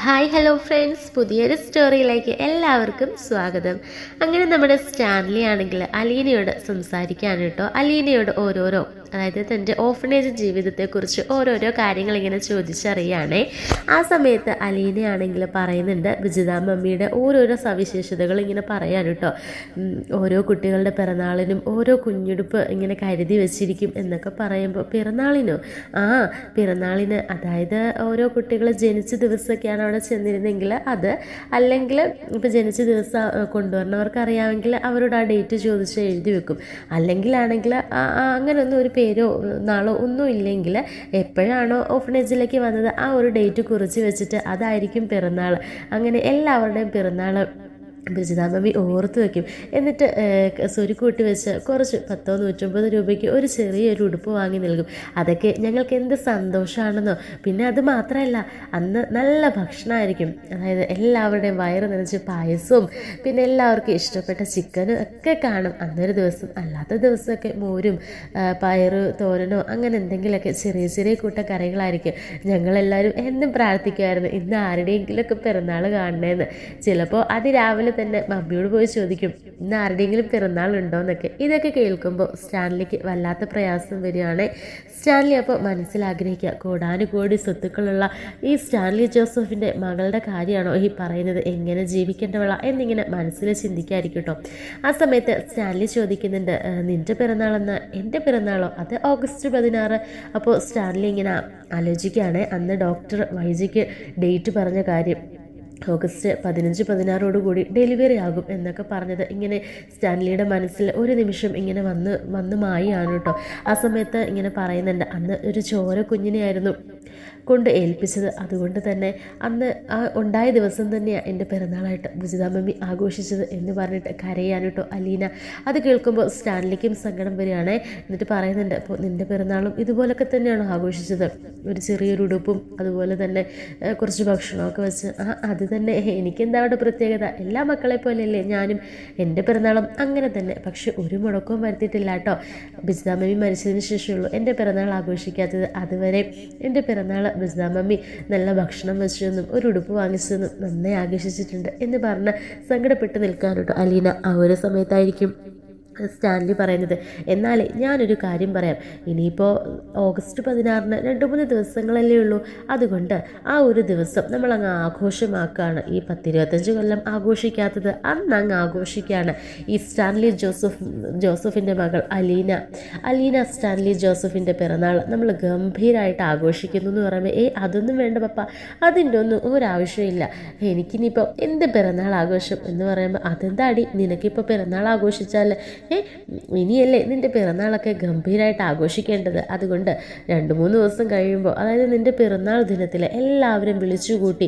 Hi hello friends, പുതിയൊരു സ്റ്റോറിയിലേക്ക് എല്ലാവർക്കും സ്വാഗതം. അങ്ങനെ നമ്മുടെ സ്റ്റാൻലി ആണെങ്കിൽ അലീനയോട് സംസാരിക്കുകയാണ് കേട്ടോ. അലീനയോട് അതായത് തൻ്റെ ഓഫനേജ് ജീവിതത്തെക്കുറിച്ച് ഓരോരോ കാര്യങ്ങൾ ഇങ്ങനെ ചോദിച്ചറിയുകയാണേ. ആ സമയത്ത് അലീനയാണെങ്കിൽ പറയുന്നുണ്ട് വിജിത മമ്മിയുടെ ഓരോരോ സവിശേഷതകൾ ഇങ്ങനെ പറയാൻ കേട്ടോ. ഓരോ കുട്ടികളുടെ പിറന്നാളിനും ഓരോ കുഞ്ഞുടുപ്പ് ഇങ്ങനെ കരുതി വെച്ചിരിക്കും എന്നൊക്കെ പറയുമ്പോൾ പിറന്നാളിന് അതായത് ഓരോ കുട്ടികൾ ജനിച്ച ദിവസമൊക്കെയാണ് അവിടെ ചെന്നിരുന്നെങ്കിൽ അത്, അല്ലെങ്കിൽ ഇപ്പോൾ ജനിച്ച ദിവസം കൊണ്ടുവരണവർക്ക് അറിയാമെങ്കിൽ അവരോട് ആ ഡേറ്റ് ചോദിച്ച് എഴുതി വെക്കും. അല്ലെങ്കിലാണെങ്കിൽ അങ്ങനെയൊന്നും ഒരു പേരോ നാളോ ഒന്നും ഇല്ലെങ്കിൽ എപ്പോഴാണോ ഓഫനേജിലേക്ക് വന്നത് ആ ഒരു ഡേറ്റ് കുറിച്ച് വെച്ചിട്ട് അതായിരിക്കും പിറന്നാൾ. അങ്ങനെ എല്ലാവരുടെയും പിറന്നാൾ വിജിത മമ്മി ഓർത്ത് വയ്ക്കും. എന്നിട്ട് സ്വരുക്കൂട്ടി വെച്ച് കുറച്ച് 150 രൂപയ്ക്ക് ഒരു ചെറിയൊരു ഉടുപ്പ് വാങ്ങി നൽകും. അതൊക്കെ ഞങ്ങൾക്ക് എന്ത് സന്തോഷമാണെന്നോ. പിന്നെ അത് മാത്രമല്ല, അന്ന് നല്ല ഭക്ഷണമായിരിക്കും. അതായത് എല്ലാവരുടെയും വയറ് നിറച്ച് പായസവും പിന്നെ എല്ലാവർക്കും ഇഷ്ടപ്പെട്ട ചിക്കനും ഒക്കെ കാണും അന്നൊരു ദിവസം. അല്ലാത്ത ദിവസമൊക്കെ മോരും പയറ് തോരനോ അങ്ങനെ എന്തെങ്കിലുമൊക്കെ ചെറിയ ചെറിയ കൂട്ട കറികളായിരിക്കും. ഞങ്ങളെല്ലാവരും എന്നും പ്രാർത്ഥിക്കുമായിരുന്നു ഇന്ന് ആരുടെയെങ്കിലുമൊക്കെ പിറന്നാൾ കാണണേന്ന്. ചിലപ്പോൾ അതിരാവിലെ തന്നെ മമ്മിയോട് പോയി ചോദിക്കും ഇന്ന് ആരുടെയെങ്കിലും പിറന്നാളുണ്ടോ എന്നൊക്കെ. ഇതൊക്കെ കേൾക്കുമ്പോൾ സ്റ്റാൻലിക്ക് വല്ലാത്ത പ്രയാസം വരികയാണ്. സ്റ്റാൻലി അപ്പോൾ മനസ്സിലാഗ്രഹിക്കുക, കോടാനുകോടി സ്വത്തുക്കളുള്ള ഈ സ്റ്റാൻലി ജോസഫിൻ്റെ മകളുടെ കാര്യമാണോ ഈ പറയുന്നത്, എങ്ങനെ ജീവിക്കേണ്ടവള എന്നിങ്ങനെ മനസ്സിൽ ചിന്തിക്കായിരിക്കും കേട്ടോ. ആ സമയത്ത് സ്റ്റാൻലി ചോദിക്കുന്നുണ്ട് നിൻ്റെ പിറന്നാളെന്ന്. എൻ്റെ പിറന്നാളോ? അത് ഓഗസ്റ്റ് 16. അപ്പോൾ സ്റ്റാൻലി ഇങ്ങനെ ആലോചിക്കുകയാണ് അന്ന് ഡോക്ടർ വൈജിക്ക് ഡേറ്റ് പറഞ്ഞ കാര്യം. ഓഗസ്റ്റ് 15-16 ഡെലിവറി ആകും എന്നൊക്കെ പറഞ്ഞത് ഇങ്ങനെ സ്റ്റാൻലിയുടെ മനസ്സിൽ ഒരു നിമിഷം ഇങ്ങനെ വന്ന് മായാണ് കേട്ടോ. ആ സമയത്ത് ഇങ്ങനെ പറയുന്നുണ്ട് അന്ന് ഒരു ചോര കുഞ്ഞിനെയായിരുന്നു കൊണ്ട് ഏൽപ്പിച്ചത്. അതുകൊണ്ട് തന്നെ അന്ന് ആ ഉണ്ടായ ദിവസം തന്നെയാണ് എൻ്റെ പിറന്നാളായിട്ട് വിജിത മമ്മി ആഘോഷിച്ചത് എന്ന് പറഞ്ഞിട്ട് കരയാണ് കേട്ടോ അലീന. അത് കേൾക്കുമ്പോൾ സ്റ്റാൻലിക്കും സങ്കടം വരികയാണേ. എന്നിട്ട് പറയുന്നുണ്ട് അപ്പോൾ നിൻ്റെ പിറന്നാളും ഇതുപോലൊക്കെ തന്നെയാണോ ആഘോഷിച്ചത്? ഒരു ചെറിയൊരു ഉടുപ്പും അതുപോലെ തന്നെ കുറച്ച് ഭക്ഷണമൊക്കെ വെച്ച്. അത് തന്നെ, എനിക്കെന്താ അവിടെ പ്രത്യേകത? എല്ലാ മക്കളെ പോലെയല്ലേ ഞാനും. എൻ്റെ പിറന്നാളും അങ്ങനെ തന്നെ. പക്ഷെ ഒരു മുടക്കവും വരുത്തിയിട്ടില്ല കേട്ടോ. വിജിത മമ്മി മരിച്ചതിന് ശേഷമുള്ളൂ എൻ്റെ പിറന്നാൾ ആഘോഷിക്കാത്തത്. അതുവരെ എൻ്റെ പിറന്നാൾ വിജിത മമ്മി നല്ല ഭക്ഷണം വെച്ചതെന്നും ഒരു ഉടുപ്പ് വാങ്ങിച്ചതെന്നും നന്നായി ആഘോഷിച്ചിട്ടുണ്ട് എന്ന് പറഞ്ഞ് സങ്കടപ്പെട്ട് നിൽക്കാൻ കേട്ടോ അലീന. ആ ഒരു സമയത്തായിരിക്കും സ്റ്റാൻലി പറയുന്നത് എന്നാലേ ഞാനൊരു കാര്യം പറയാം. ഇനിയിപ്പോൾ ഓഗസ്റ്റ് 16 2-3 ദിവസങ്ങളല്ലേ ഉള്ളൂ. അതുകൊണ്ട് ആ ഒരു ദിവസം നമ്മളങ്ങ് ആഘോഷമാക്കുകയാണ്. ഈ 10-25 കൊല്ലം ആഘോഷിക്കാത്തത് അന്ന് അങ്ങ് ആഘോഷിക്കുകയാണ്. ഈ സ്റ്റാൻലി ജോസഫിൻ്റെ മകൾ അലീന സ്റ്റാൻലി ജോസഫിൻ്റെ പിറന്നാൾ നമ്മൾ ഗംഭീരമായിട്ട് ആഘോഷിക്കുന്നു എന്ന് പറയുമ്പോൾ അതൊന്നും വേണ്ട പപ്പ, അതിൻ്റെ ഒന്നും ഒരാവശ്യമില്ല. എനിക്കിനിയിപ്പോൾ എന്ത് പിറന്നാൾ ആഘോഷം എന്ന് പറയുമ്പോൾ അതെന്താടി നിനക്കിപ്പോൾ പിറന്നാൾ ആഘോഷിച്ചാൽ ഇനിയല്ലേ നിൻ്റെ പിറന്നാളൊക്കെ ഗംഭീരമായിട്ട് ആഘോഷിക്കേണ്ടത്. അതുകൊണ്ട് 2-3 ദിവസം കഴിയുമ്പോൾ, അതായത് നിൻ്റെ പിറന്നാൾ ദിനത്തിൽ എല്ലാവരും വിളിച്ചുകൂട്ടി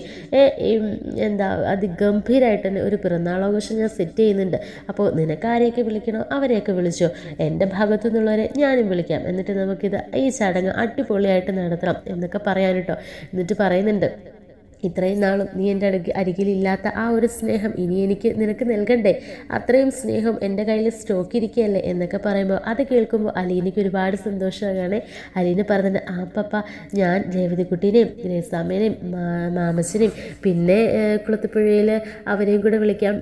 അതിഗംഭീരമായിട്ട് തന്നെ ഒരു പിറന്നാളാഘോഷം ഞാൻ സെറ്റ് ചെയ്യുന്നുണ്ട്. അപ്പോൾ നിനക്കാരെയൊക്കെ വിളിക്കണോ അവരെയൊക്കെ വിളിച്ചോ, എൻ്റെ ഭാഗത്തു നിന്നുള്ളവരെ ഞാനും വിളിക്കാം. എന്നിട്ട് നമുക്കിത് ഈ ചടങ്ങ് അടിപൊളിയായിട്ട് നടത്തണം എന്നൊക്കെ പറയാൻ കേട്ടോ. എന്നിട്ട് പറയുന്നുണ്ട് ഇത്രയും നാളും നീ എൻ്റെ അരികിലില്ലാത്ത ആ ഒരു സ്നേഹം ഇനി നിനക്ക് നൽകണ്ടേ? അത്രയും സ്നേഹം എൻ്റെ കയ്യിൽ സ്റ്റോക്ക് ഇരിക്കുകയല്ലേ എന്നൊക്കെ പറയുമ്പോൾ അത് കേൾക്കുമ്പോൾ അലീനയ്ക്ക് ഒരുപാട് സന്തോഷമാകാണ്. അലീന പറഞ്ഞത് പപ്പ, ഞാൻ രേവതിക്കുട്ടീനെയും രേസാമേനെയും മാമച്ചനെയും പിന്നെ കുളത്തുപുഴയിൽ അവരെയും കൂടെ വിളിക്കാം,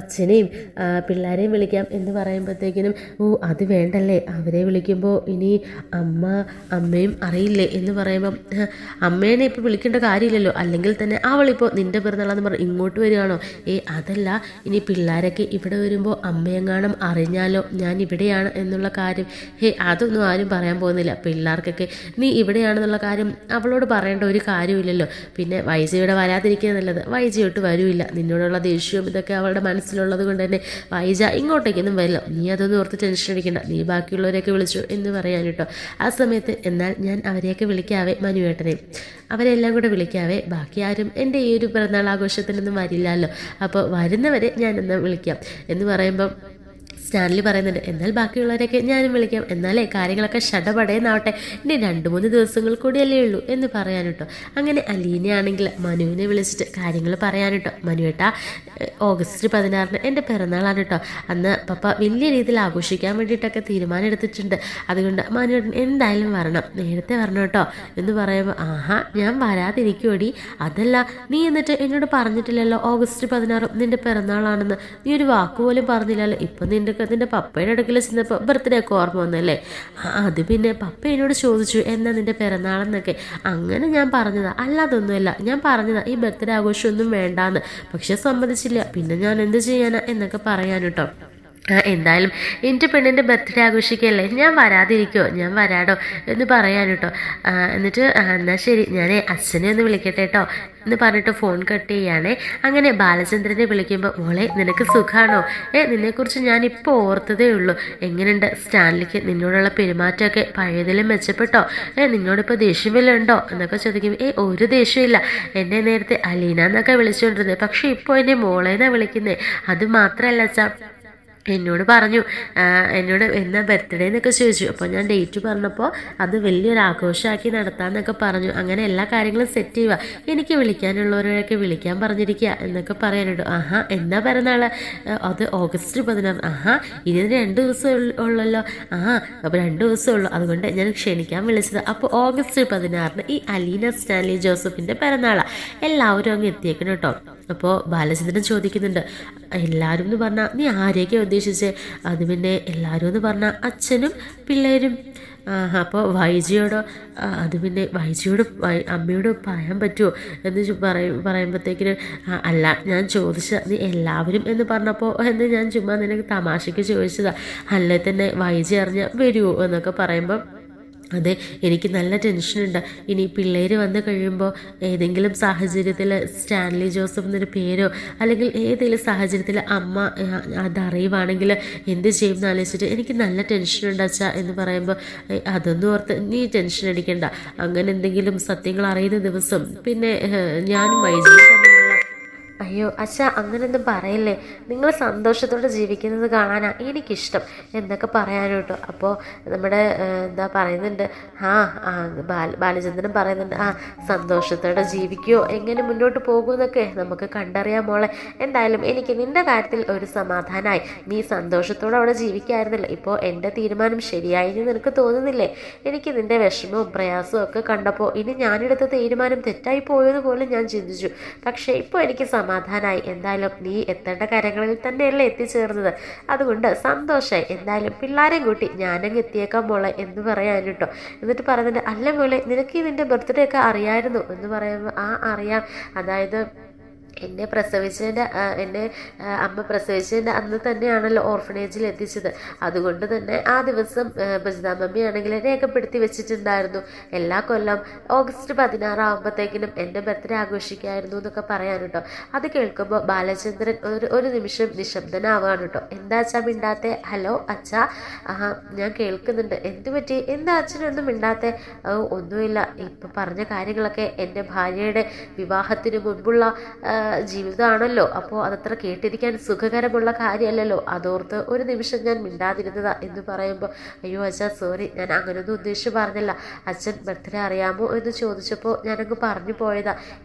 അച്ഛനെയും പിള്ളേരെയും വിളിക്കാം എന്ന് പറയുമ്പോഴത്തേക്കിനും അത് വേണ്ടല്ലേ, അവരെ വിളിക്കുമ്പോൾ ഇനി അമ്മയും അറിയില്ലേ എന്ന് പറയുമ്പം അമ്മേനെ ഇപ്പോൾ വിളിക്കേണ്ട കാര്യമില്ലല്ലോ, അല്ലെങ്കിൽ തന്നെ അവളിപ്പോൾ നിൻ്റെ പിറന്നാളെന്ന് പറഞ്ഞ് ഇങ്ങോട്ട് വരികയാണോ? അതല്ല, ഇനി പിള്ളേരൊക്കെ ഇവിടെ വരുമ്പോൾ അമ്മയെങ്ങാനും അറിഞ്ഞാലോ ഞാൻ ഇവിടെയാണ് എന്നുള്ള കാര്യം? അതൊന്നും ആരും പറയാൻ പോകുന്നില്ല. പിള്ളേർക്കൊക്കെ നീ ഇവിടെയാണെന്നുള്ള കാര്യം അവളോട് പറയേണ്ട ഒരു കാര്യമില്ലല്ലോ. പിന്നെ വൈജ ഇവിടെ വരാതിരിക്കുക നല്ലത്. വൈജ ഒട്ട് വരില്ല. നിന്നോടുള്ള ദേഷ്യവും ഇതൊക്കെ അവളുടെ മനസ്സിലുള്ളത് കൊണ്ട് തന്നെ വൈജ ഇങ്ങോട്ടേക്കൊന്നും വരില്ല. നീ അതൊന്നും ഓർത്ത് ടെൻഷൻ അടിക്കണ്ട, നീ ബാക്കിയുള്ളവരെയൊക്കെ വിളിച്ചു എന്ന് പറയാൻ കേട്ടോ. ആ സമയത്ത് എന്നാൽ ഞാൻ അവരെയൊക്കെ വിളിക്കാവേ, മനുവേട്ടനെ അവരെല്ലാം കൂടെ വിളിക്കാവേ, ബാക്കി ആരും എൻ്റെ ഈ ഒരു പിറന്നാൾ ആഘോഷത്തിനൊന്നും വരില്ലല്ലോ, അപ്പോൾ വരുന്നവരെ ഞാനെന്നാൽ വിളിക്കാം എന്ന് പറയുമ്പം സ്റ്റാൻലി പറയുന്നുണ്ട്, എന്നാൽ ബാക്കിയുള്ളവരെയൊക്കെ ഞാനും വിളിക്കാം, എന്നാലേ കാര്യങ്ങളൊക്കെ ഷടപടയെന്നാവട്ടെ, ഇനി 2-3 ദിവസങ്ങൾ കൂടിയല്ലേ ഉള്ളൂ എന്ന് പറയാൻ കേട്ടോ. അങ്ങനെ അലീനയാണെങ്കിൽ മനുവിനെ വിളിച്ചിട്ട് കാര്യങ്ങൾ പറയാൻ കേട്ടോ. മനുവേട്ടാ, ഓഗസ്റ്റ് 16 എൻ്റെ പിറന്നാളാണ് കേട്ടോ. അന്ന് പപ്പ വലിയ രീതിയിൽ ആഘോഷിക്കാൻ വേണ്ടിയിട്ടൊക്കെ തീരുമാനം എടുത്തിട്ടുണ്ട്. അതുകൊണ്ട് മനുവേട്ടൻ എന്തായാലും വരണം, നേരത്തെ വരണം കേട്ടോ എന്ന് പറയുമ്പോൾ, ആഹാ ഞാൻ വരാതിരിക്കുമോടി, അതല്ല നീ എന്നിട്ട് എന്നോട് പറഞ്ഞിട്ടില്ലല്ലോ ഓഗസ്റ്റ് 16 നിൻ്റെ പിറന്നാളാണെന്ന്, നീ ഒരു വാക്കുപോലും പറഞ്ഞില്ലല്ലോ. ഇപ്പം നിൻ്റെ പപ്പയുടെ അടുക്കൽ ചെന്നപ്പോൾ ബർത്ത്ഡേ ഒക്കെ ഓർമ്മ വന്നല്ലേ? അത് പിന്നെ പപ്പ എന്നോട് ചോദിച്ചു എന്നാ നിൻ്റെ പിറന്നാളെന്നൊക്കെ, അങ്ങനെ ഞാൻ പറഞ്ഞതാ, അല്ലാതൊന്നുമല്ല. ഞാൻ പറഞ്ഞതാ ഈ ബർത്ത്ഡേ ആഘോഷമൊന്നും വേണ്ടാന്ന്, പക്ഷെ സമ്മതിച്ചില്ല. പിന്നെ ഞാൻ എന്ത് ചെയ്യാനാ എന്നൊക്കെ പറയാൻ കേട്ടോ. എന്തായാലും എൻ്റെ പെണ്ണിൻ്റെ ബർത്ത്ഡേ ആഘോഷിക്കല്ലേ, ഞാൻ വരാതിരിക്കുമോ, ഞാൻ വരാടോ എന്ന് പറയാൻ കേട്ടോ. എന്നിട്ട് എന്നാൽ ശരി, ഞാൻ അച്ഛനെ ഒന്ന് വിളിക്കട്ടെ കേട്ടോ എന്ന് പറഞ്ഞിട്ട് ഫോൺ കട്ട് ചെയ്യുകയാണേ. അങ്ങനെ ബാലചന്ദ്രനെ വിളിക്കുമ്പോൾ, മോളെ നിനക്ക് സുഖമാണോ? നിന്നെക്കുറിച്ച് ഞാനിപ്പോൾ ഓർത്തതേ ഉള്ളൂ. എങ്ങനെയുണ്ട് സ്റ്റാൻലിക്ക് നിന്നോടുള്ള പെരുമാറ്റമൊക്കെ പഴയതിലും മെച്ചപ്പെട്ടോ? നിന്നോടിപ്പോൾ ദേഷ്യം വല്ലതും ഉണ്ടോ എന്നൊക്കെ ചോദിക്കുമ്പോൾ, ഒരു ദേഷ്യമില്ല, എന്നെ നേരത്തെ അലീന എന്നൊക്കെ വിളിച്ചുകൊണ്ടിരുന്നത്, പക്ഷേ ഇപ്പോൾ എന്നെ മോളേന്നാണ് വിളിക്കുന്നത്. അത് മാത്രമല്ല അച്ഛാ, എന്നോട് പറഞ്ഞു, എന്നോട് എന്നാ ബർത്ത്ഡേ എന്നൊക്കെ ചോദിച്ചു. അപ്പോൾ ഞാൻ ഡേറ്റ് പറഞ്ഞപ്പോൾ അത് വലിയൊരു ആഘോഷമാക്കി നടത്താമെന്നൊക്കെ പറഞ്ഞു. അങ്ങനെ എല്ലാ കാര്യങ്ങളും സെറ്റ് ചെയ്യുക, എനിക്ക് വിളിക്കാനുള്ളവരൊക്കെ വിളിക്കാൻ പറഞ്ഞിരിക്കുക എന്നൊക്കെ പറയാനുണ്ട്. ആഹാ എന്നാ പിറന്നാൾ? അത് ഓഗസ്റ്റ് 16. ആഹാ ഇനി 2 ദിവസം ഉള്ളല്ലോ. അപ്പോൾ 2 ദിവസമേ ഉള്ളൂ, അതുകൊണ്ട് ഞാൻ ക്ഷണിക്കാൻ വിളിച്ചത്. അപ്പോൾ ഓഗസ്റ്റ് 16 ഈ അലീന സ്റ്റാൻലി ജോസഫിൻ്റെ പിറന്നാളാണ്, എല്ലാവരും അങ്ങ് എത്തിയേക്കണം കേട്ടോ. അപ്പോൾ ബാലചന്ദ്രൻ ചോദിക്കുന്നുണ്ട്, എല്ലാവരും എന്ന് പറഞ്ഞാൽ നീ ആരെയൊക്കെ ഉദ്ദേശിച്ചേ? അത് പിന്നെ എല്ലാവരും എന്ന് പറഞ്ഞാൽ അച്ഛനും പിള്ളേരും. അപ്പോൾ വൈജിയോടോ? അത് പിന്നെ വൈജിയോട് അമ്മയോട് പറയാൻ പറ്റുമോ എന്ന് പറയുമ്പോഴത്തേക്കിന്, അല്ല ഞാൻ ചോദിച്ച നീ എല്ലാവരും എന്ന് പറഞ്ഞപ്പോൾ എന്ന് ഞാൻ ചുമ്മാ നിനക്ക് തമാശയ്ക്ക് ചോദിച്ചതാണ്, അല്ലേ തന്നെ വൈജി അറിഞ്ഞാൽ വരുമോ എന്നൊക്കെ പറയുമ്പോൾ, അതെ എനിക്ക് നല്ല ടെൻഷനുണ്ട്. ഇനി പിള്ളേർ വന്നു കഴിയുമ്പോൾ ഏതെങ്കിലും സാഹചര്യത്തിൽ സ്റ്റാൻലി ജോസഫ് എന്നൊരു പേരോ അല്ലെങ്കിൽ ഏതെങ്കിലും സാഹചര്യത്തിൽ അമ്മ അതറിയുവാണെങ്കിൽ എന്ത് ചെയ്യുമെന്ന് ആലോചിച്ചിട്ട് എനിക്ക് നല്ല ടെൻഷനുണ്ട് അച്ഛാ എന്ന് പറയുമ്പോൾ, അതൊന്നും ഓർത്ത് നീ ടെൻഷൻ അടിക്കണ്ട. അങ്ങനെ എന്തെങ്കിലും സത്യങ്ങൾ അറിയുന്ന ദിവസം പിന്നെ ഞാനും വൈദ്യുതി തമ്മിലുള്ള, അയ്യോ അച്ഛാ അങ്ങനെയൊന്നും പറയല്ലേ, നിങ്ങൾ സന്തോഷത്തോടെ ജീവിക്കുന്നത് കാണാനാണ് എനിക്കിഷ്ടം എന്നൊക്കെ പറയാനും കേട്ടോ. അപ്പോൾ നമ്മുടെ എന്താ പറയുന്നുണ്ട്, ബാലചന്ദ്രൻ പറയുന്നുണ്ട്, സന്തോഷത്തോടെ ജീവിക്കുകയോ എങ്ങനെ മുന്നോട്ട് പോകുമെന്നൊക്കെ നമുക്ക് കണ്ടറിയാം മോളെ. എന്തായാലും എനിക്ക് നിൻ്റെ കാര്യത്തിൽ ഒരു സമാധാനമായി, നീ സന്തോഷത്തോടെ അവിടെ ജീവിക്കായിരുന്നില്ല. ഇപ്പോൾ എൻ്റെ തീരുമാനം ശരിയായി നിനക്ക് തോന്നുന്നില്ലേ? എനിക്ക് നിൻ്റെ വിഷമവും പ്രയാസവും ഒക്കെ കണ്ടപ്പോൾ ഇനി ഞാനെടുത്ത തീരുമാനം തെറ്റായി പോയെന്ന് പോലും ഞാൻ ചിന്തിച്ചു. പക്ഷേ ഇപ്പോൾ എനിക്ക് സമാധാനമായി. എന്തായാലും നീ എത്തേണ്ട കാര്യങ്ങളിൽ തന്നെയല്ലേ എത്തിച്ചേർന്നത്, അതുകൊണ്ട് സന്തോഷമായി. എന്തായാലും പിള്ളേരെയും കൂട്ടി ഞാനങ്ങ് എത്തിയേക്കാം മോളെ എന്ന് പറയാൻ കേട്ടോ. എന്നിട്ട് പറയുന്നുണ്ട്, അല്ല മോളെ നിനക്ക് നിൻ്റെ ബർത്ത്ഡേ ഒക്കെ അറിയായിരുന്നു എന്ന് പറയുമ്പോൾ, അറിയാം, അതായത് എന്നെ അമ്മ പ്രസവിച്ചതിൻ്റെ അന്ന് തന്നെയാണല്ലോ ഓർഫനേജിൽ എത്തിച്ചത്. അതുകൊണ്ട് തന്നെ ആ ദിവസം ബജിതാ മമ്മിയാണെങ്കിൽ രേഖപ്പെടുത്തി വെച്ചിട്ടുണ്ടായിരുന്നു. എല്ലാ കൊല്ലം ഓഗസ്റ്റ് 16 ആകുമ്പോഴത്തേക്കിനും എൻ്റെ ബർത്ത്ഡേ ആഘോഷിക്കായിരുന്നു എന്നൊക്കെ പറയാൻ കേട്ടോ. അത് കേൾക്കുമ്പോൾ ബാലചന്ദ്രൻ ഒരു നിമിഷം നിശബ്ദനാവാണ് കേട്ടോ. എന്താ അച്ഛാ മിണ്ടാത്തെ? ഹലോ അച്ഛാ, ഞാൻ കേൾക്കുന്നുണ്ട്, എന്ത് പറ്റി? എന്താ അച്ഛനൊന്നും മിണ്ടാത്തെ? ഒന്നുമില്ല, ഇപ്പം പറഞ്ഞ കാര്യങ്ങളൊക്കെ എൻ്റെ ഭാര്യയുടെ വിവാഹത്തിന് മുൻപുള്ള ജീവിതമാണല്ലോ, അപ്പോൾ അതത്ര കേട്ടിരിക്കാൻ സുഖകരമുള്ള കാര്യമല്ലല്ലോ, അതോർത്ത് ഒരു നിമിഷം ഞാൻ മിണ്ടാതിരുന്നതാ എന്ന് പറയുമ്പോൾ, അയ്യോ അച്ഛാ സോറി, ഞാൻ അങ്ങനെയൊന്നും ഉദ്ദേശിച്ച് പറഞ്ഞില്ല. അച്ഛൻ ബർത്ത്ഡേ അറിയാമോ എന്ന് ചോദിച്ചപ്പോൾ ഞാനങ്ങ് പറഞ്ഞു പോയതാ.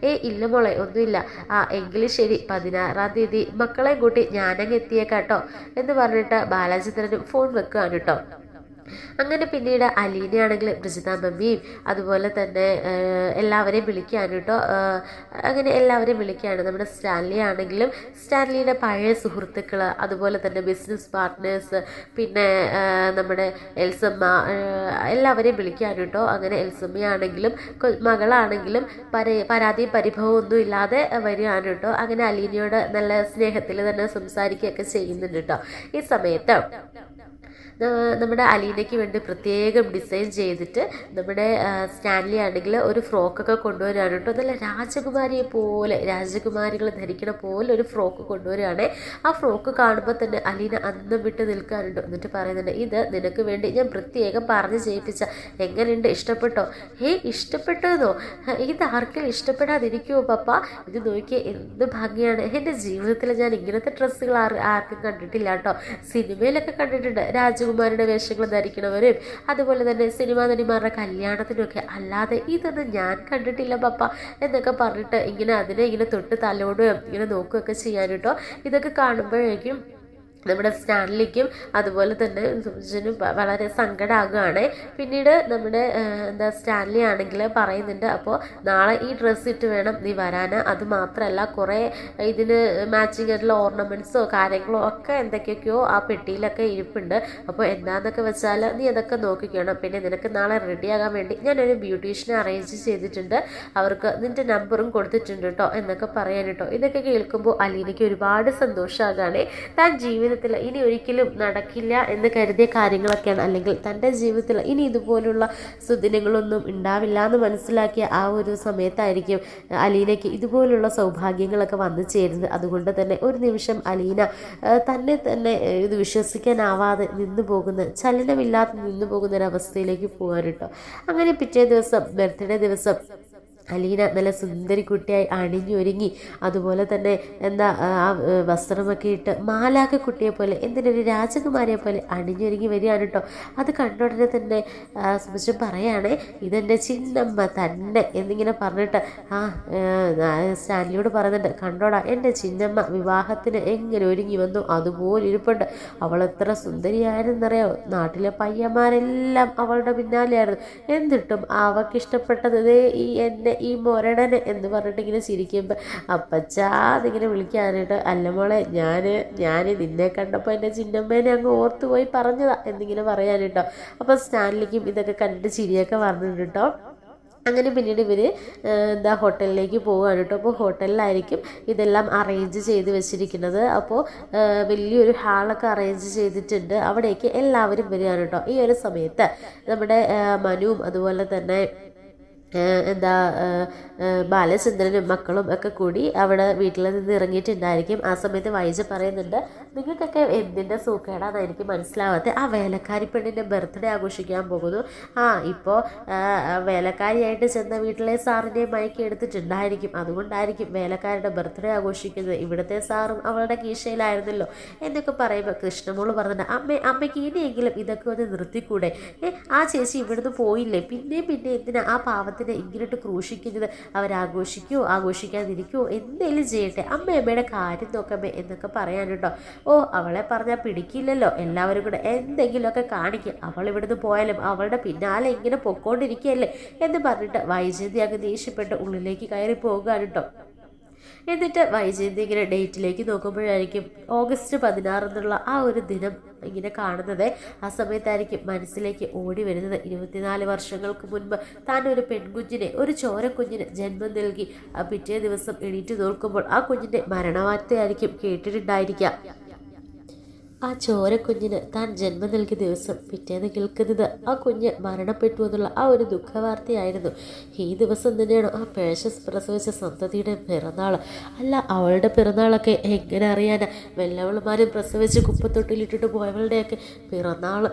ഇല്ല മോളെ ഒന്നുമില്ല. എങ്കിലും ശരി, 16-ാം തീയതി മക്കളെ കൂട്ടി ഞാനങ്ങ് എത്തിയേക്കാട്ടോ എന്ന് പറഞ്ഞിട്ട് ബാലചന്ദ്രനും ഫോൺ വെക്കുകയാണ് കേട്ടോ. അങ്ങനെ പിന്നീട് അലീനയാണെങ്കിൽ ബ്രിജിത മമ്മിയും അതുപോലെ തന്നെ എല്ലാവരെയും വിളിക്കുകയാണ് കേട്ടോ. അങ്ങനെ എല്ലാവരെയും വിളിക്കുകയാണ്. നമ്മുടെ സ്റ്റാൻലി ആണെങ്കിലും സ്റ്റാൻലിയുടെ പഴയ സുഹൃത്തുക്കൾ, അതുപോലെ തന്നെ ബിസിനസ് പാർട്ട്നേഴ്സ്, പിന്നെ നമ്മുടെ എൽസമ്മ, എല്ലാവരെയും വിളിക്കുകയാണ് കേട്ടോ. അങ്ങനെ എൽസമ്മയാണെങ്കിലും മകളാണെങ്കിലും പരാതിയും പരിഭവവും ഒന്നും ഇല്ലാതെ വരികയാണ് കേട്ടോ. അങ്ങനെ അലീനയോട് നല്ല സ്നേഹത്തിൽ തന്നെ സംസാരിക്കുകയൊക്കെ ചെയ്യുന്നുണ്ട് കേട്ടോ. ഈ സമയത്ത് നമ്മുടെ അലീനയ്ക്ക് വേണ്ടി പ്രത്യേകം ഡിസൈൻ ചെയ്തിട്ട് നമ്മുടെ സ്റ്റാൻലി ആണെങ്കിൽ ഒരു ഫ്രോക്കൊക്കെ കൊണ്ടുവരികയാണ് കേട്ടോ. നല്ല രാജകുമാരികൾ ധരിക്കണ പോലെ ഒരു ഫ്രോക്ക് കൊണ്ടുവരികയാണ്. ആ ഫ്രോക്ക് കാണുമ്പോൾ തന്നെ അലീന അന്തം വിട്ട് നിൽക്കാറുണ്ട്. എന്നിട്ട് പറയുന്നുണ്ട്, ഇത് നിനക്ക് വേണ്ടി ഞാൻ പ്രത്യേകം പറഞ്ഞ് ചെയ്യിപ്പിച്ച, എങ്ങനെയുണ്ട്, ഇഷ്ടപ്പെട്ടോ? ഇഷ്ടപ്പെട്ടതെന്നോ? ഇത് ആർക്കും ഇഷ്ടപ്പെടാതിരിക്കുമോ പപ്പ? ഇത് നോക്കിയേ, എന്ത് ഭംഗിയാണ്. എൻ്റെ ജീവിതത്തിൽ ഞാൻ ഇങ്ങനത്തെ ഡ്രസ്സുകൾ ആർക്കും കണ്ടിട്ടില്ല കേട്ടോ. സിനിമയിലൊക്കെ കണ്ടിട്ടുണ്ട് രാജകുമാരിയുടെ വേഷങ്ങൾ ധരിക്കണവരും അതുപോലെ തന്നെ സിനിമാ നടിമാരുടെ കല്യാണത്തിനൊക്കെ, അല്ലാതെ ഇതൊന്നും ഞാൻ കണ്ടിട്ടില്ല പപ്പ എന്നൊക്കെ പറഞ്ഞിട്ട് അതിനെ ഇങ്ങനെ തൊട്ട് തലോടുകയും ഇങ്ങനെ നോക്കുകയൊക്കെ ചെയ്യാൻ കേട്ടോ. ഇതൊക്കെ കാണുമ്പോഴേക്കും നമ്മുടെ സ്റ്റാൻലിക്കും അതുപോലെ തന്നെ സുജനും വളരെ സങ്കടമാകുകയാണ്. പിന്നീട് നമ്മുടെ സ്റ്റാൻലി ആണെങ്കിൽ പറയുന്നുണ്ട്, അപ്പോൾ നാളെ ഈ ഡ്രസ്സ് ഇട്ട് വേണം നീ വരാൻ. അത് മാത്രമല്ല കുറേ ഇതിന് മാച്ചിങ് ആയിട്ടുള്ള ഓർണമെൻറ്റ്സോ കാര്യങ്ങളോ ഒക്കെ എന്തൊക്കെയൊക്കെയോ ആ പെട്ടിയിലൊക്കെ ഇരിപ്പുണ്ട്. അപ്പോൾ എന്താണെന്നൊക്കെ വെച്ചാൽ നീ അതൊക്കെ നോക്കിക്കണം. പിന്നെ നിനക്ക് നാളെ റെഡിയാകാൻ വേണ്ടി ഞാനൊരു ബ്യൂട്ടീഷ്യനെ അറേഞ്ച് ചെയ്തിട്ടുണ്ട്, അവർക്ക് നിൻ്റെ നമ്പറും കൊടുത്തിട്ടുണ്ട് കേട്ടോ എന്നൊക്കെ പറയാൻ കേട്ടോ. ഇതൊക്കെ കേൾക്കുമ്പോൾ അലീനയ്ക്ക് ഒരുപാട് സന്തോഷമാകാണ്. താൻ ജീവിതത്തിൽ ഇനി ഒരിക്കലും നടക്കില്ല എന്ന് കരുതിയ കാര്യങ്ങളൊക്കെയാണ്, അല്ലെങ്കിൽ തൻ്റെ ജീവിതത്തിൽ ഇനി ഇതുപോലുള്ള സുദിനങ്ങളൊന്നും ഉണ്ടാവില്ല എന്ന് മനസ്സിലാക്കിയ ആ ഒരു സമയത്തായിരിക്കും അലീനയ്ക്ക് ഇതുപോലുള്ള സൗഭാഗ്യങ്ങളൊക്കെ വന്നു ചേരുന്നത്. അതുകൊണ്ട് തന്നെ ഒരു നിമിഷം അലീന തന്നെ ഇത് വിശ്വസിക്കാനാവാതെ ചലനമില്ലാതെ നിന്നു പോകുന്ന ഒരവസ്ഥയിലേക്ക് പോകാൻ കേട്ടോ. അങ്ങനെ പിറ്റേ ദിവസം, ബർത്ത്ഡേ ദിവസം, അലീന നല്ല സുന്ദരി കുട്ടിയായി അണിഞ്ഞൊരുങ്ങി അതുപോലെ തന്നെ ആ വസ്ത്രമൊക്കെ ഇട്ട് മാലാഖ കുട്ടിയെ പോലെ എന്തിനൊരു രാജകുമാരിയെ പോലെ അണിഞ്ഞൊരുങ്ങി വരികയാണ് കേട്ടോ. അത് കണ്ട ഉടനെ തന്നെ സുമിഷൻ പറയാണ്, ഇതെൻ്റെ ചിന്നമ്മ തന്നെ എന്നിങ്ങനെ പറഞ്ഞിട്ട് സ്റ്റാൻലിയോട് പറയുന്നുണ്ട്, കണ്ടോടാ എൻ്റെ ചിന്നമ്മ വിവാഹത്തിന് എങ്ങനെ ഒരുങ്ങി വന്നു അതുപോലെ ഇരിപ്പുണ്ട്. അവൾ എത്ര സുന്ദരിയായിരുന്നറിയോ, നാട്ടിലെ പയ്യന്മാരെല്ലാം അവളുടെ പിന്നാലെയായിരുന്നു. എന്നിട്ടും അവൾക്കിഷ്ടപ്പെട്ടത് ഈ മൊരടന് എന്ന് പറഞ്ഞിട്ട് ഇങ്ങനെ ചിരിക്കുമ്പോൾ അപ്പച്ചാ അതിങ്ങനെ വിളിക്കാനായിട്ട്, അല്ല മോളെ ഞാൻ നിന്നെ കണ്ടപ്പോൾ എൻ്റെ ചിന്നമ്മേനെ അങ്ങ് ഓർത്തുപോയി പറഞ്ഞതാ എന്നിങ്ങനെ പറയാനിട്ടോ. അപ്പോൾ സ്റ്റാൻലിക്കും ഇതൊക്കെ കണ്ടിട്ട് ചിരിയൊക്കെ പറഞ്ഞിട്ടുണ്ട് കേട്ടോ. അങ്ങനെ പിന്നീട് ഇവർ ഹോട്ടലിലേക്ക് പോവുകയാണ് കേട്ടോ. അപ്പോൾ ഹോട്ടലിലായിരിക്കും ഇതെല്ലാം അറേഞ്ച് ചെയ്ത് വെച്ചിരിക്കുന്നത്. അപ്പോൾ വലിയൊരു ഹാളൊക്കെ അറേഞ്ച് ചെയ്തിട്ടുണ്ട്. അവിടേക്ക് എല്ലാവരും വരികയാണ് കേട്ടോ. ഈ ഒരു സമയത്ത് നമ്മുടെ മനുവും അതുപോലെ തന്നെ ബാലചന്ദ്രനും മക്കളും ഒക്കെ കൂടി അവിടെ വീട്ടിൽ നിന്ന് ഇറങ്ങിയിട്ടുണ്ടായിരിക്കും. ആ സമയത്ത് വൈജ പറയുന്നുണ്ട്, നിങ്ങൾക്കൊക്കെ എന്തിൻ്റെ സൂക്കേടാന്ന് എനിക്ക് മനസ്സിലാവാത്ത, ആ വേലക്കാരി പെണ്ണിൻ്റെ ബർത്ത്ഡേ ആഘോഷിക്കാൻ പോകുന്നു. ഇപ്പോൾ വേലക്കാരിയായിട്ട് ചെന്ന വീട്ടിലെ സാറിനെ മയക്കി എടുത്തിട്ടുണ്ടായിരിക്കും, അതുകൊണ്ടായിരിക്കും വേലക്കാരുടെ ബർത്ത്ഡേ ആഘോഷിക്കുന്നത്. ഇവിടുത്തെ സാറും അവളുടെ കീശയിലായിരുന്നല്ലോ എന്നൊക്കെ പറയുമ്പോൾ കൃഷ്ണമോള് പറഞ്ഞിട്ട്, അമ്മയ്ക്ക് ഇനിയെങ്കിലും ഇതൊക്കെ ഒന്ന് നിർത്തിക്കൂടെ? ആ ചേച്ചി ഇവിടുന്ന് പോയില്ലേ, പിന്നെ എന്തിനാ ആ പാവത്തിനെ ഇങ്ങോട്ട് ക്രൂശിക്കുന്നത്? ആഘോഷിക്കാതിരിക്കുമോ, എന്തേലും ചെയ്യട്ടെ, അമ്മയുടെ കാര്യം നോക്കമ്മേ എന്നൊക്കെ പറയാൻ കേട്ടോ. അവളെ പറഞ്ഞാൽ പിടിക്കില്ലല്ലോ, എല്ലാവരും കൂടെ എന്തെങ്കിലുമൊക്കെ കാണിക്കും, അവൾ ഇവിടുന്ന് പോയാലും അവളുടെ പിന്നാലെ ഇങ്ങനെ പൊക്കോണ്ടിരിക്കുകയല്ലേ എന്ന് പറഞ്ഞിട്ട് വൈജയന്തി അങ്ങ് ദേഷ്യപ്പെട്ട് ഉള്ളിലേക്ക് കയറി പോകുകയാണ് കേട്ടോ. എന്നിട്ട് വൈജയന്തി ഇങ്ങനെ ഡേറ്റിലേക്ക് നോക്കുമ്പോഴായിരിക്കും ഓഗസ്റ്റ് 16 എന്നുള്ള ആ ഒരു ദിനം ഇങ്ങനെ കാണുന്നത്. ആ സമയത്തായിരിക്കും മനസ്സിലേക്ക് ഓടി വരുന്നത്, 24 വർഷങ്ങൾക്ക് മുൻപ് താൻ ഒരു പെൺകുഞ്ഞിനെ, ഒരു ചോരക്കുഞ്ഞിന് ജന്മം നൽകി പിറ്റേ ദിവസം എണീറ്റ് നോക്കുമ്പോൾ ആ കുഞ്ഞിൻ്റെ മരണവാർത്തയായിരിക്കും കേട്ടിട്ടുണ്ടായിരിക്കുക. ആ ചോരക്കുഞ്ഞിന് താൻ ജന്മം നൽകിയ ദിവസം പിറ്റേന്ന് കേൾക്കുന്നത് ആ കുഞ്ഞ് മരണപ്പെട്ടു എന്നുള്ള ആ ഒരു ദുഃഖവാർത്തയായിരുന്നു. ഈ ദിവസം തന്നെയാണ് ആ പേഴ്സസ് പ്രസവിച്ച സന്തതിയുടെ പിറന്നാൾ. അല്ല, അവളുടെ പിറന്നാളൊക്കെ എങ്ങനെ അറിയാനാ? വല്ലവളുമാരും പ്രസവിച്ച് കുപ്പത്തൊട്ടിലിട്ടിട്ട് പോയവളുടെയൊക്കെ പിറന്നാൾ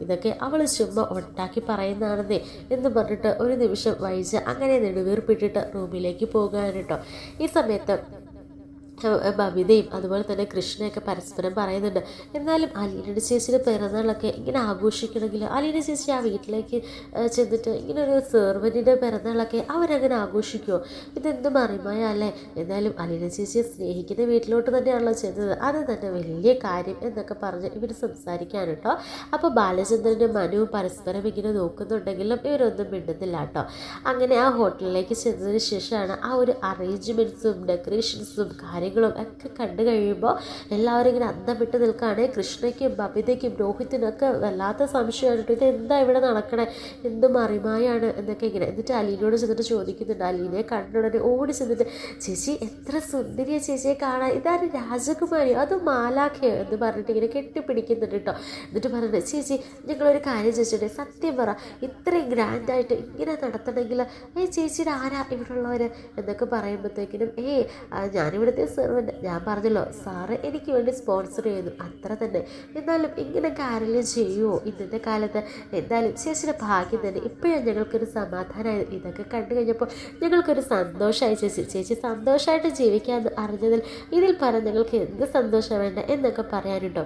ഇതൊക്കെ അവൾ ചുമ്മാ ഉണ്ടാക്കി പറയുന്നതാണെന്നേ എന്ന് പറഞ്ഞിട്ട് ഒരു നിമിഷം വൈജ അങ്ങനെ നെടുവീർപ്പിട്ടിട്ട് റൂമിലേക്ക് പോകാൻ കേട്ടോ. ഈ സമയത്ത് ബബിതയും അതുപോലെ തന്നെ കൃഷ്ണയൊക്കെ പരസ്പരം പറയുന്നുണ്ട്, എന്നാലും അലീനയുടെ ചേച്ചിയുടെ പിറന്നാളൊക്കെ ഇങ്ങനെ ആഘോഷിക്കണമെങ്കിൽ അലീന ചേച്ചി ആ വീട്ടിലേക്ക് ചെന്നിട്ട് ഇങ്ങനെ ഒരു സെർവൻറ്റിൻ്റെ പിറന്നാളൊക്കെ അവരങ്ങനെ ആഘോഷിക്കുമോ? ഇതെന്ത് മറിമായ അല്ലേ? എന്നാലും അലീന ചേച്ചിയെ സ്നേഹിക്കുന്ന വീട്ടിലോട്ട് തന്നെയാണല്ലോ ചെന്നത്, അത് തന്നെ വലിയ കാര്യം എന്നൊക്കെ പറഞ്ഞ് ഇവർ സംസാരിക്കാൻ കേട്ടോ. അപ്പോൾ ബാലചന്ദ്രനും മനുവും പരസ്പരം ഇങ്ങനെ നോക്കുന്നുണ്ടെങ്കിലും ഇവരൊന്നും മിണ്ടുന്നില്ല കേട്ടോ. അങ്ങനെ ആ ഹോട്ടലിലേക്ക് ചെന്നതിന് ശേഷമാണ് ആ ഒരു അറേഞ്ച്മെൻറ്റ്സും ഡെക്കറേഷൻസും കാര്യങ്ങളും കാര്യങ്ങളും ഒക്കെ കണ്ടു കഴിയുമ്പോൾ എല്ലാവരും ഇങ്ങനെ അന്തം വിട്ട് നിൽക്കുകയാണ്. കൃഷ്ണയ്ക്കും ബബിതയ്ക്കും രോഹിത്തിനും ഒക്കെ വല്ലാത്ത സംശയമായിട്ട് ഇത് എന്താ ഇവിടെ നടക്കണേ, എന്ത് മറിമായാണ് എന്നൊക്കെ ഇങ്ങനെ. എന്നിട്ട് അലീനയോട് ചെന്നിട്ട് ചോദിക്കുന്നുണ്ട്. അലീനയെ കണ്ടുടനെ ഓടി ചെന്നിട്ട് ചേച്ചി എത്ര സുന്ദരിയെ ചേച്ചിയെ കാണാൻ, ഇതാരും രാജകുമാരിയോ അത് മാലാഖയോ എന്ന് പറഞ്ഞിട്ട് ഇങ്ങനെ കെട്ടിപ്പിടിക്കുന്നുണ്ട് കേട്ടോ. എന്നിട്ട് പറഞ്ഞിട്ട് ചേച്ചി ഞങ്ങളൊരു കാര്യം ചോദിച്ചിട്ട് സത്യം പറ, ഇത്രയും ഗ്രാൻഡായിട്ട് ഇങ്ങനെ നടത്തണമെങ്കിൽ ചേച്ചിയുടെ ആരാ ഇവിടെ ഉള്ളവർ എന്നൊക്കെ പറയുമ്പോഴത്തേക്കിനും ഞാനിവിടുത്തെ സെർവൻ്റ്, ഞാൻ പറഞ്ഞല്ലോ സാറ് എനിക്ക് വേണ്ടി സ്പോൺസർ ചെയ്യുന്നു അത്ര തന്നെ, എന്നാലും ഇങ്ങനെയൊക്കെ ആരെങ്കിലും ചെയ്യുമോ ഇന്നത്തെ കാലത്ത്? എന്തായാലും ചേച്ചിയുടെ ഭാഗ്യം തന്നെ, ഇപ്പോഴും ഞങ്ങൾക്കൊരു സമാധാനമായി. ഇതൊക്കെ കണ്ടു കഴിഞ്ഞപ്പോൾ ഞങ്ങൾക്കൊരു സന്തോഷമായി ചേച്ചി, ചേച്ചി സന്തോഷമായിട്ട് ജീവിക്കാമെന്ന് അറിഞ്ഞതിൽ ഇതിൽ പറഞ്ഞ് ഞങ്ങൾക്ക് എന്ത് സന്തോഷം വേണ്ട എന്നൊക്കെ പറയാനുണ്ടോ.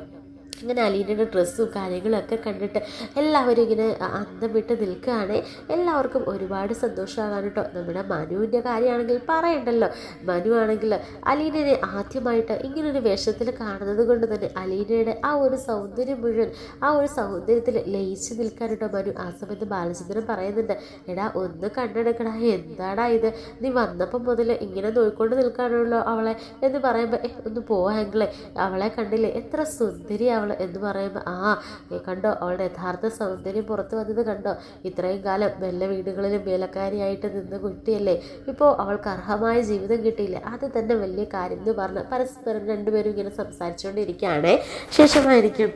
ഇങ്ങനെ അലീനയുടെ ഡ്രസ്സും കാര്യങ്ങളൊക്കെ കണ്ടിട്ട് എല്ലാവരും ഇങ്ങനെ അന്തം വിട്ട് നിൽക്കുകയാണ്. എല്ലാവർക്കും ഒരുപാട് സന്തോഷമാകാൻ കേട്ടോ. നമ്മുടെ മനുവിൻ്റെ കാര്യമാണെങ്കിൽ പറയണ്ടല്ലോ. മനു ആണെങ്കിൽ അലീനയെ ആദ്യമായിട്ട് ഇങ്ങനൊരു വേഷത്തിൽ കാണുന്നത് കൊണ്ട് തന്നെ അലീനയുടെ ആ ഒരു സൗന്ദര്യം മുഴുവൻ ആ ഒരു സൗന്ദര്യത്തിൽ ലയിച്ച് നിൽക്കാൻ കേട്ടോ മനു. ആ സമയത്ത് ബാലചന്ദ്രൻ പറയുന്നുണ്ട്, എടാ ഒന്ന് കണ്ടെടുക്കടാ, എന്താടാ ഇത്, നീ വന്നപ്പം മുതൽ ഇങ്ങനെ നോയിക്കൊണ്ട് നിൽക്കാനുള്ളൂ അവളെ എന്ന് പറയുമ്പോൾ ഒന്ന് പോവാങ്കിളെ, അവളെ കണ്ടില്ലേ എത്ര സുന്ദരി അവൾ എന്ന് പറയുമ്പോൾ കണ്ടോ അവളുടെ യഥാർത്ഥ സൗന്ദര്യം പുറത്ത് വന്നത് കണ്ടോ, ഇത്രയും കാലം വല്ല വീടുകളിലും വേലക്കാരിയായിട്ട് നിന്ന് കുട്ടിയല്ലേ, ഇപ്പോൾ അവൾക്ക് അർഹമായ ജീവിതം കിട്ടിയില്ലേ, അത് തന്നെ വലിയ കാര്യം എന്ന് പറഞ്ഞ് പരസ്പരം രണ്ടുപേരും ഇങ്ങനെ സംസാരിച്ചുകൊണ്ടിരിക്കുകയാണേ. ശേഷമായിരിക്കും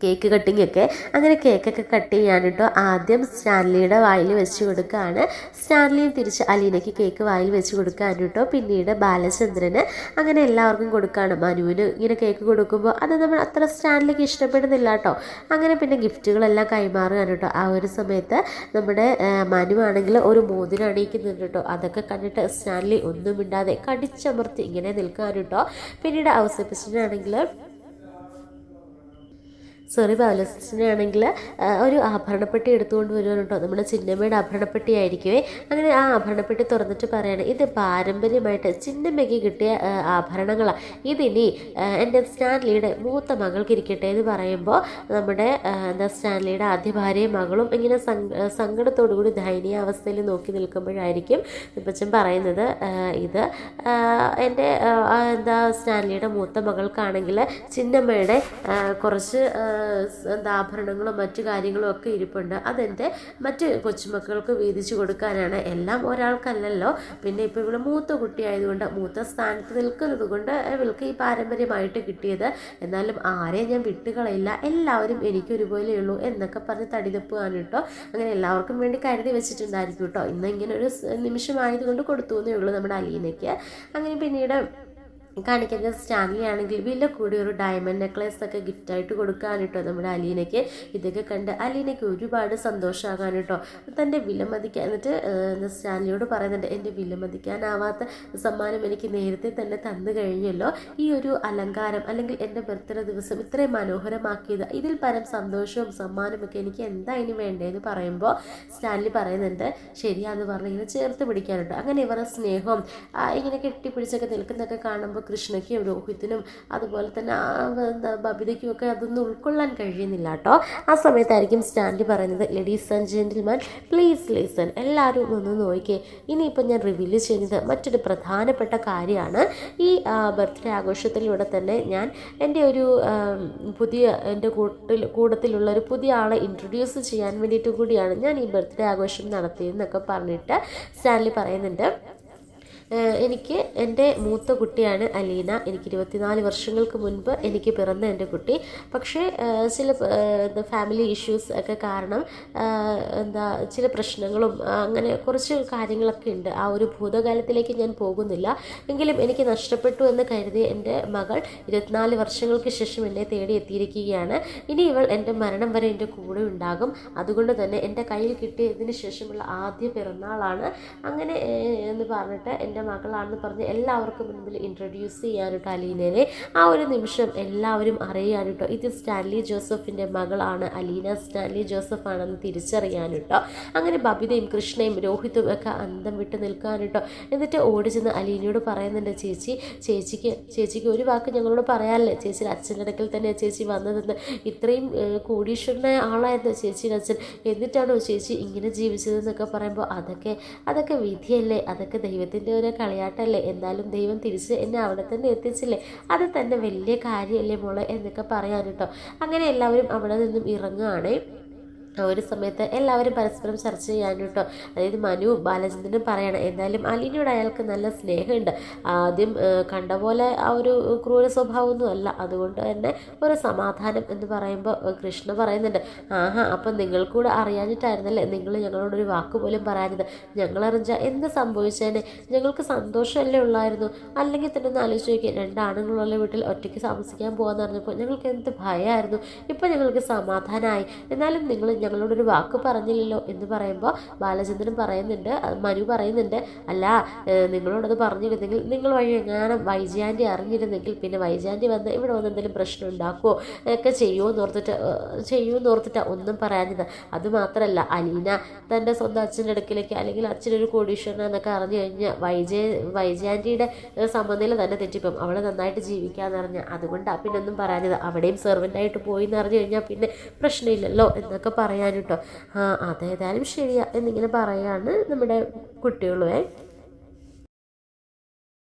കേക്ക് കട്ടിങ് ഒക്കെ. അങ്ങനെ കേക്കൊക്കെ കട്ട് ചെയ്യാൻ കേട്ടോ ആദ്യം സ്റ്റാൻലിയുടെ വായിൽ വെച്ച് കൊടുക്കുകയാണ്. സ്റ്റാൻലിയും തിരിച്ച് അലീനയ്ക്ക് കേക്ക് വായിൽ വെച്ച് കൊടുക്കാൻ കേട്ടോ. പിന്നീട് ബാലചന്ദ്രന്, അങ്ങനെ എല്ലാവർക്കും കൊടുക്കുകയാണ്. മനുവിന് ഇങ്ങനെ കേക്ക് കൊടുക്കുമ്പോൾ അത് നമ്മൾ അത്ര സ്റ്റാൻലിക്ക് ഇഷ്ടപ്പെടുന്നില്ല കേട്ടോ. അങ്ങനെ പിന്നെ ഗിഫ്റ്റുകളെല്ലാം കൈമാറുകയാണ് കേട്ടോ. ആ ഒരു സമയത്ത് നമ്മുടെ മനു ആണെങ്കിൽ ഒരു മോതിരം അണിയിക്കുന്നുണ്ട് കേട്ടോ. അതൊക്കെ കണ്ടിട്ട് സ്റ്റാൻലി ഒന്നും മിണ്ടാതെ കടിച്ചമർത്തി ഇങ്ങനെ നിൽക്കാൻ കേട്ടോ. പിന്നീട് ഔസേപ്പച്ചനാണെങ്കിൽ ബാലകൃഷ്ണനാണെങ്കിൽ ഒരു ആഭരണപ്പെട്ടി എടുത്തുകൊണ്ട് വരുവാണ് കേട്ടോ. നമ്മുടെ ചിന്നമ്മയുടെ ആഭരണപ്പെട്ടി ആയിരിക്കുമേ. അങ്ങനെ ആ ആഭരണപ്പെട്ടി തുറന്നിട്ട് പറയാണ്, ഇത് പാരമ്പര്യമായിട്ട് ചിന്നമ്മയ്ക്ക് കിട്ടിയ ആഭരണങ്ങളാണ്, ഇതിനി എൻ്റെ സ്റ്റാൻലിയുടെ മൂത്ത മകൾക്ക് ഇരിക്കട്ടെ എന്ന് പറയുമ്പോൾ നമ്മുടെ സ്റ്റാൻലിയുടെ ആദ്യ ഭാര്യയും മകളും ഇങ്ങനെ സങ്കടത്തോടു കൂടി ദയനീയാവസ്ഥയിൽ നോക്കി നിൽക്കുമ്പോഴായിരിക്കും ഇപ്പച്ചൻ പറയുന്നത്, ഇത് എൻ്റെ സ്റ്റാൻലിയുടെ മൂത്ത മകൾക്കാണെങ്കിൽ ചിന്നമ്മയുടെ കുറച്ച് ആഭരണങ്ങളും മറ്റു കാര്യങ്ങളും ഒക്കെ ഇരിപ്പുണ്ട്, അതെൻ്റെ മറ്റ് കൊച്ചുമക്കൾക്ക് വീതിച്ചു കൊടുക്കാനാണ്. എല്ലാം ഒരാൾക്കല്ലല്ലോ, പിന്നെ ഇപ്പോൾ ഇവിടെ മൂത്ത കുട്ടിയായതുകൊണ്ട് മൂത്ത സ്ഥാനത്ത് നിൽക്കുന്നത് കൊണ്ട് ഇവൾക്ക് ഈ പാരമ്പര്യമായിട്ട് കിട്ടിയത്, എന്നാലും ആരെയും ഞാൻ വിട്ടുകളയില്ല, എല്ലാവരും എനിക്കൊരുപോലെയുള്ളൂ എന്നൊക്കെ പറഞ്ഞ് തടിതപ്പുകയാണ് കേട്ടോ. അങ്ങനെ എല്ലാവർക്കും വേണ്ടി കരുതി വെച്ചിട്ടുണ്ടായിരിക്കും കേട്ടോ. ഇന്ന് ഇങ്ങനെ ഒരു നിമിഷമായതുകൊണ്ട് കൊടുത്തു എന്നേ ഉള്ളൂ നമ്മുടെ അലീനയ്ക്ക്. അങ്ങനെ പിന്നീട് കാണിക്കുന്ന സ്റ്റാൻലി ആണെങ്കിൽ വില കൂടി ഒരു ഡയമണ്ട് നെക്ലേസ് ഒക്കെ ഗിഫ്റ്റായിട്ട് കൊടുക്കാൻ കേട്ടോ നമ്മുടെ അലീനയ്ക്ക്. ഇതൊക്കെ കണ്ട് അലീനയ്ക്ക് ഒരുപാട് സന്തോഷമാകാൻ കേട്ടോ. തൻ്റെ വിലമതിക്കാൻ, എന്നിട്ട് സ്റ്റാൻലിയോട് പറയുന്നുണ്ട്, എൻ്റെ വിലമതിക്കാനാവാത്ത സമ്മാനം എനിക്ക് നേരത്തെ തന്നെ തന്നു കഴിഞ്ഞല്ലോ, ഈ ഒരു അലങ്കാരം അല്ലെങ്കിൽ എൻ്റെ ബർത്ത്ഡേ ദിവസം ഇത്രയും മനോഹരമാക്കിയത്, ഇതിൽ പരം സന്തോഷവും സമ്മാനമൊക്കെ എനിക്ക് എന്താ ഇനി വേണ്ടതെന്ന് പറയുമ്പോൾ സ്റ്റാൻലി പറയുന്നുണ്ട്, ശരിയാന്ന് പറഞ്ഞ് ഇങ്ങനെ ചേർത്ത് പിടിക്കാനുണ്ട്. അങ്ങനെ ഇവരുടെ സ്നേഹവും ഇങ്ങനെ കെട്ടിപ്പിടിച്ചൊക്കെ നിൽക്കുന്നതൊക്കെ കാണുമ്പോൾ കൃഷ്ണയ്ക്കും രോഹിത്തിനും അതുപോലെ തന്നെ ബബിതയ്ക്കും ഒക്കെ അതൊന്നും ഉൾക്കൊള്ളാൻ കഴിയുന്നില്ല കേട്ടോ. ആ സമയത്തായിരിക്കും സ്റ്റാൻലി പറയുന്നത്, ladies and gentleman please listen, എല്ലാവരും ഒന്ന് നോക്കിക്കേ, ഇനിയിപ്പോൾ ഞാൻ റിവീൽ ചെയ്യുന്നത് മറ്റൊരു പ്രധാനപ്പെട്ട കാര്യമാണ്. ഈ ബർത്ത്ഡേ ആഘോഷത്തിലൂടെ തന്നെ ഞാൻ എൻ്റെ ഒരു എൻ്റെ കൂട്ടത്തിലുള്ള ഒരു പുതിയ ആളെ ഇൻട്രൊഡ്യൂസ് ചെയ്യാൻ വേണ്ടിയിട്ട് കൂടിയാണ് ഞാൻ ഈ ബർത്ത്ഡേ ആഘോഷം നടത്തിയതെന്നൊക്കെ പറഞ്ഞിട്ട് സ്റ്റാൻലി പറയുന്നുണ്ട്. എനിക്ക് എൻ്റെ മൂത്ത കുട്ടിയാണ് അലീന. എനിക്ക് 24 വർഷങ്ങൾക്ക് മുൻപ് എനിക്ക് പിറന്ന എൻ്റെ കുട്ടി. പക്ഷേ ചില ഫാമിലി ഇഷ്യൂസ് ഒക്കെ കാരണം ചില പ്രശ്നങ്ങളും അങ്ങനെ കുറച്ച് കാര്യങ്ങളൊക്കെ ഉണ്ട്. ആ ഒരു ഭൂതകാലത്തിലേക്ക് ഞാൻ പോകുന്നില്ല. എങ്കിലും എനിക്ക് നഷ്ടപ്പെട്ടു എന്ന് കരുതിയ എൻ്റെ മകൾ 24 വർഷങ്ങൾക്ക് ശേഷം എന്നെ തേടി എത്തിയിരിക്കുകയാണ്. ഇനി ഇവൾ എൻ്റെ മരണം വരെ എൻ്റെ കൂടെ ഉണ്ടാകും. അതുകൊണ്ട് തന്നെ എൻ്റെ കയ്യിൽ കിട്ടിയതിന് ശേഷമുള്ള ആദ്യ പിറന്നാളാണ്. അങ്ങനെ എന്ന് പറഞ്ഞിട്ട് എൻ്റെ മകളാണെന്ന് പറഞ്ഞ് എല്ലാവർക്കും മുൻപിൽ ഇൻട്രൊഡ്യൂസ് ചെയ്യാനിട്ടോ അലീനയെ. ആ ഒരു നിമിഷം എല്ലാവരും അറിയാനിട്ടോ ഇത് സ്റ്റാൻലി ജോസഫിൻ്റെ മകളാണ്, അലീന സ്റ്റാൻലി ജോസഫ് ആണെന്ന് തിരിച്ചറിയാനിട്ടോ. അങ്ങനെ ബബിതയും കൃഷ്ണയും രോഹിത്തും ഒക്കെ അന്തം വിട്ട് നിൽക്കാനിട്ടോ. എന്നിട്ട് ഓടി ചെന്ന് അലീനയോട് പറയുന്നുണ്ട്, ചേച്ചിക്ക് ഒരു വാക്ക് ഞങ്ങളോട് പറയാനല്ലേ, ചേച്ചിയുടെ അച്ഛൻ്റെ അടുക്കൽ തന്നെ ചേച്ചി വന്നതെന്ന്, ഇത്രയും കോടീശ്വരനായ ആളായിരുന്നു ചേച്ചിയുടെ അച്ഛൻ, എന്നിട്ടാണോ ചേച്ചി ഇങ്ങനെ ജീവിച്ചതെന്നൊക്കെ പറയുമ്പോൾ അതൊക്കെ വിധിയല്ലേ, അതൊക്കെ ദൈവത്തിൻ്റെ ഒരു കളിയാട്ടല്ലേ, എന്തായാലും ദൈവം തിരിച്ച് എന്നെ അവിടെ തന്നെ എത്തിച്ചില്ലേ, അത് തന്നെ വലിയ കാര്യമല്ലേ മോളെ എന്നൊക്കെ പറയാൻ കേട്ടോ. അങ്ങനെ എല്ലാവരും അവിടെ നിന്നും ഇറങ്ങുകയാണേ. ഒരു സമയത്ത് എല്ലാവരും പരസ്പരം ചർച്ച ചെയ്യാൻ കേട്ടോ. അതായത് മനുവും ബാലചന്ദ്രനും പറയണം, എന്തായാലും അലീനയോട് അയാൾക്ക് നല്ല സ്നേഹമുണ്ട്, ആദ്യം കണ്ട പോലെ ആ ഒരു ക്രൂര സ്വഭാവമൊന്നും അല്ല, അതുകൊണ്ട് തന്നെ ഒരു സമാധാനം എന്ന് പറയുമ്പോൾ കൃഷ്ണ പറയുന്നുണ്ട്, ആഹാ അപ്പം നിങ്ങൾക്കൂടെ അറിയാഞ്ഞിട്ടായിരുന്നല്ലേ നിങ്ങൾ ഞങ്ങളോടൊരു വാക്ക് പോലും പറയാഞ്ഞത്, ഞങ്ങളറിഞ്ഞാൽ എന്ത് സംഭവിച്ചേനെ, ഞങ്ങൾക്ക് സന്തോഷമല്ലേ ഉള്ളായിരുന്നു, അല്ലെങ്കിൽ തന്നെ ഒന്ന് ആലോചിച്ച് നോക്കിയാൽ രണ്ടാണുങ്ങളുള്ള വീട്ടിൽ ഒറ്റയ്ക്ക് താമസിക്കാൻ പോകാമെന്ന് പറഞ്ഞപ്പോൾ ഞങ്ങൾക്ക് എന്ത് ഭയമായിരുന്നു, ഇപ്പം ഞങ്ങൾക്ക് സമാധാനമായി, എന്നാലും നിങ്ങൾ ഞങ്ങളോടൊരു വാക്ക് പറഞ്ഞില്ലല്ലോ എന്ന് പറയുമ്പോൾ ബാലചന്ദ്രൻ പറയുന്നുണ്ട്, മനു പറയുന്നുണ്ട്, അല്ല നിങ്ങളോടത് പറഞ്ഞിരുന്നെങ്കിൽ നിങ്ങൾ വഴി എങ്ങാനും വൈജയാൻ്റി അറിഞ്ഞിരുന്നെങ്കിൽ പിന്നെ വൈജയാൻ്റി വന്ന് ഇവിടെ വന്ന് എന്തെങ്കിലും പ്രശ്നം ഉണ്ടാക്കുമോ ഒക്കെ ചെയ്യുമെന്ന് ഓർത്തിട്ടാണ് ഒന്നും പറയാഞ്ഞത്. അതുമാത്രമല്ല അലീന തൻ്റെ സ്വന്തം അച്ഛൻ്റെ അടുക്കിലേക്ക് അല്ലെങ്കിൽ അച്ഛനൊരു കോടീശ്വരനെന്നൊക്കെ അറിഞ്ഞു കഴിഞ്ഞാൽ വൈജയാൻ്റിയുടെ സമനില തന്നെ തെറ്റിപ്പം, അവളെ നന്നായിട്ട് ജീവിക്കാമെന്ന് അറിഞ്ഞാൽ, അതുകൊണ്ടാണ് പിന്നെ ഒന്നും പറയാഞ്ഞത്, അവിടെയും സെർവൻ്റായിട്ട് പോയി എന്ന് അറിഞ്ഞു കഴിഞ്ഞാൽ പിന്നെ പ്രശ്നമില്ലല്ലോ എന്നൊക്കെ പറയാൻ കേട്ടോ. അതേതായാലും ശരിയാ എന്നിങ്ങനെ പറയാണ് നമ്മുടെ കുട്ടികളുമേ.